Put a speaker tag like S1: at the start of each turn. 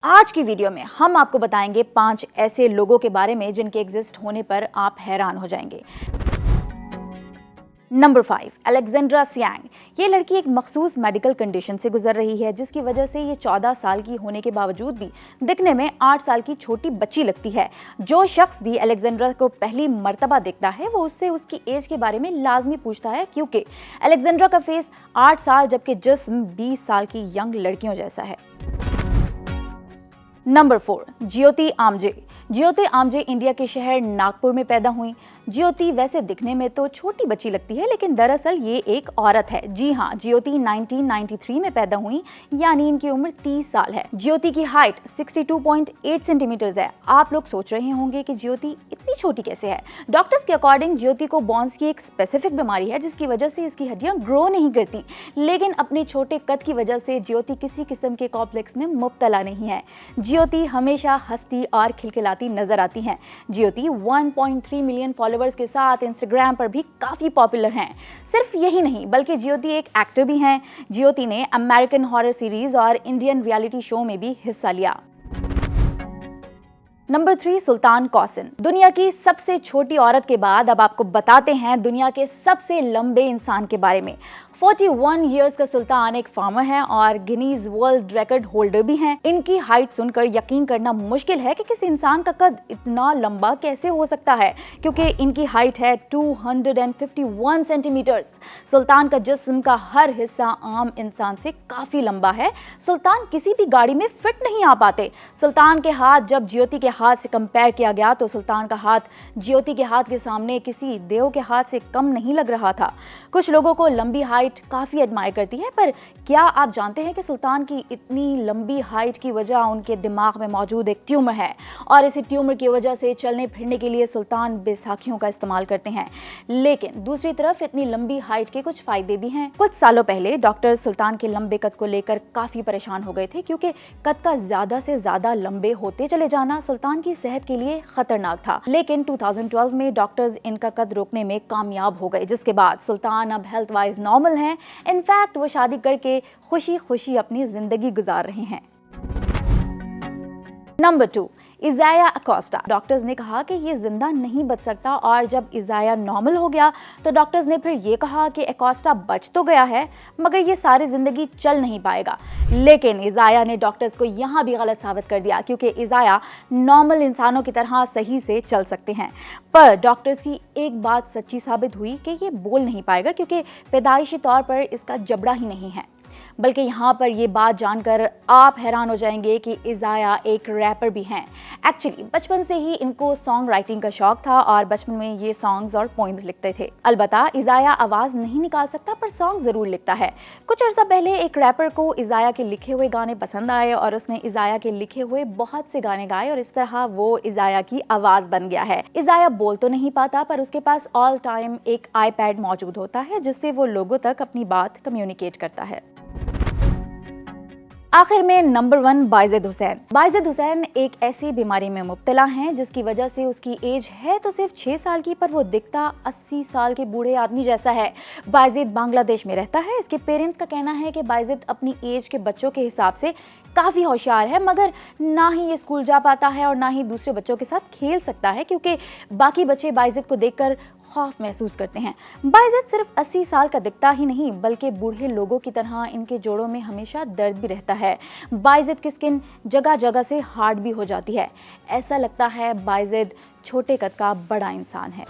S1: आज की वीडियो में हम आपको बताएंगे 5 ऐसे लोगों के बारे में जिनके एग्जिस्ट होने पर आप हैरान हो जाएंगे। Number 5, Alexandra Siang. ये लड़की एक मखसूस मेडिकल कंडीशन से गुजर रही है जिसकी वजह से ये 14 साल की होने के बावजूद भी दिखने में 8 साल की छोटी बच्ची लगती है। जो शख्स भी अलेक्जेंड्रा को पहली मर्तबा देखता है वो उससे उसकी एज के बारे में लाजमी पूछता है, क्योंकि अलेक्जेंड्रा का फेस 8 साल जबकि जिस्म 20 साल की यंग लड़कियों जैसा है। नंबर 4, ज्योति आमजे। ज्योति आमजे इंडिया के शहर नागपुर में पैदा हुई। ज्योति वैसे दिखने में तो छोटी बच्ची लगती है, लेकिन दरअसल ये एक औरत है। जी हाँ, ज्योति 1993 में पैदा हुई, यानी इनकी उम्र 30 साल है। ज्योति की हाइट 62.8 सेंटीमीटर है। आप लोग सोच रहे होंगे कि ज्योति इतनी छोटी कैसे है। डॉक्टर्स के अकॉर्डिंग ज्योति को बॉन्स की एक स्पेसिफिक बीमारी है जिसकी वजह से इसकी हड्डियां ग्रो नहीं करती, लेकिन अपने छोटे कद की वजह से ज्योति किसी किस्म के कॉम्प्लेक्स में मुब्तला नहीं है। ज्योति हमेशा हंसती और खिलखिलाती नजर आती हैं। ज्योति 1.3 मिलियन फॉलोअर्स के साथ इंस्टाग्राम पर भी काफी पॉपुलर हैं। सिर्फ यही नहीं बल्कि ज्योति एक एक्टर भी हैं। ज्योति ने अमेरिकन हॉरर सीरीज और इंडियन रियलिटी शो में भी हिस्सा लिया। नंबर 3, सुल्तान कौसिन। दुनिया की सबसे छोटी औरत के बाद अब आपको बताते हैं दुनिया के सबसे लंबे इंसान के बारे में। 41 इयर्स का सुल्तान एक फार्मर है और गिनीज वर्ल्ड रिकॉर्ड होल्डर भी हैं। इनकी हाइट सुनकर यकीन करना मुश्किल है कि किसी इंसान का कद इतना लंबा कैसे हो सकता है, क्योंकि इनकी हाइट है 251 सेंटीमीटर्स। सुल्तान का जिस्म का हर हिस्सा आम इंसान से काफी लंबा है। सुल्तान किसी भी गाड़ी में फिट नहीं आ पाते। सुल्तान के हाथ जब ज्योति के हाथ से कंपेयर किया गया तो सुल्तान का हाथ ज्योति के हाथ के सामने किसी देव के हाथ से कम नहीं लग रहा था। कुछ लोगों को लंबी हाइट काफी एडमायर करती है, पर क्या आप जानते हैं कि सुल्तान की इतनी लंबी हाइट की वजह उनके दिमाग में मौजूद एक ट्यूमर है, और इसी ट्यूमर की वजह से चलने फिरने के लिए सुल्तान बैसाखियों का इस्तेमाल करते हैं। लेकिन दूसरी तरफ इतनी लंबी हाइट के कुछ फायदे भी हैं। कुछ सालों पहले डॉक्टर सुल्तान के लंबे कद को लेकर काफी परेशान हो गए थे, क्योंकि कद का ज्यादा से ज्यादा लंबे होते चले जाना सुल्तान की सेहत के लिए खतरनाक था। लेकिन 2012 में डॉक्टर्स इनका कद रोकने में कामयाब हो गए, जिसके बाद सुल्तान अब हेल्थ वाइज नॉर्मल हैं। इनफैक्ट वो शादी करके खुशी खुशी अपनी जिंदगी गुजार रहे हैं। Number 2, इजाया Acosta. डॉक्टर्स ने कहा कि ये जिंदा नहीं बच सकता, और जब इजाया नॉर्मल हो गया तो डॉक्टर्स ने फिर ये कहा कि अकोस्टा बच तो गया है मगर ये सारी जिंदगी चल नहीं पाएगा। लेकिन इजाया ने डॉक्टर्स को यहाँ भी गलत साबित कर दिया, क्योंकि इजाया नॉर्मल इंसानों की तरह सही से चल सकते हैं। पर डॉक्टर्स की एक बात सच्ची साबित हुई कि ये बोल नहीं पाएगा, क्योंकि पैदाइशी तौर पर इसका जबड़ा ही नहीं है। बल्कि यहाँ पर ये बात जानकर आप हैरान हो जाएंगे कि इजाया एक रैपर भी हैं। एक्चुअली बचपन से ही इनको सॉन्ग राइटिंग का शौक था और बचपन में ये सॉन्ग्स और पोइम्स लिखते थे। अलबत्ता इजाया आवाज़ नहीं निकाल सकता, पर सॉन्ग ज़रूर लिखता है। कुछ अर्सा पहले एक रैपर को इजाया के लिखे हुए गाने पसंद आए और उसने इजाया के लिखे हुए बहुत से गाने गाए, और इस तरह वो इजाया की आवाज़ बन गया है। इजाया बोल तो नहीं पाता, पर उसके पास ऑल टाइम एक आईपैड मौजूद होता है जिससे वो लोगों तक अपनी बात कम्युनिकेट करता है। आखिर में नंबर 1, बाइजिद हुसैन। बाइजिद हुसैन एक ऐसी बीमारी में मुब्तला हैं जिसकी वजह से उसकी एज है तो सिर्फ 6 साल की, पर वो दिखता 80 साल के बूढ़े आदमी जैसा है। बाइजिद बांग्लादेश में रहता है। इसके पेरेंट्स का कहना है कि बाइजिद अपनी एज के बच्चों के हिसाब से काफ़ी होशियार है, मगर ना ही ये स्कूल जा पाता है और ना ही दूसरे बच्चों के साथ खेल सकता है, क्योंकि बाकी बच्चे बाइजिद को देखकर खौफ महसूस करते हैं। बाइजिद सिर्फ 80 साल का दिखता ही नहीं बल्कि बूढ़े लोगों की तरह इनके जोड़ों में हमेशा दर्द भी रहता है। बाइजिद की स्किन जगह जगह से हार्ड भी हो जाती है। ऐसा लगता है बाइजिद छोटे कद का बड़ा इंसान है।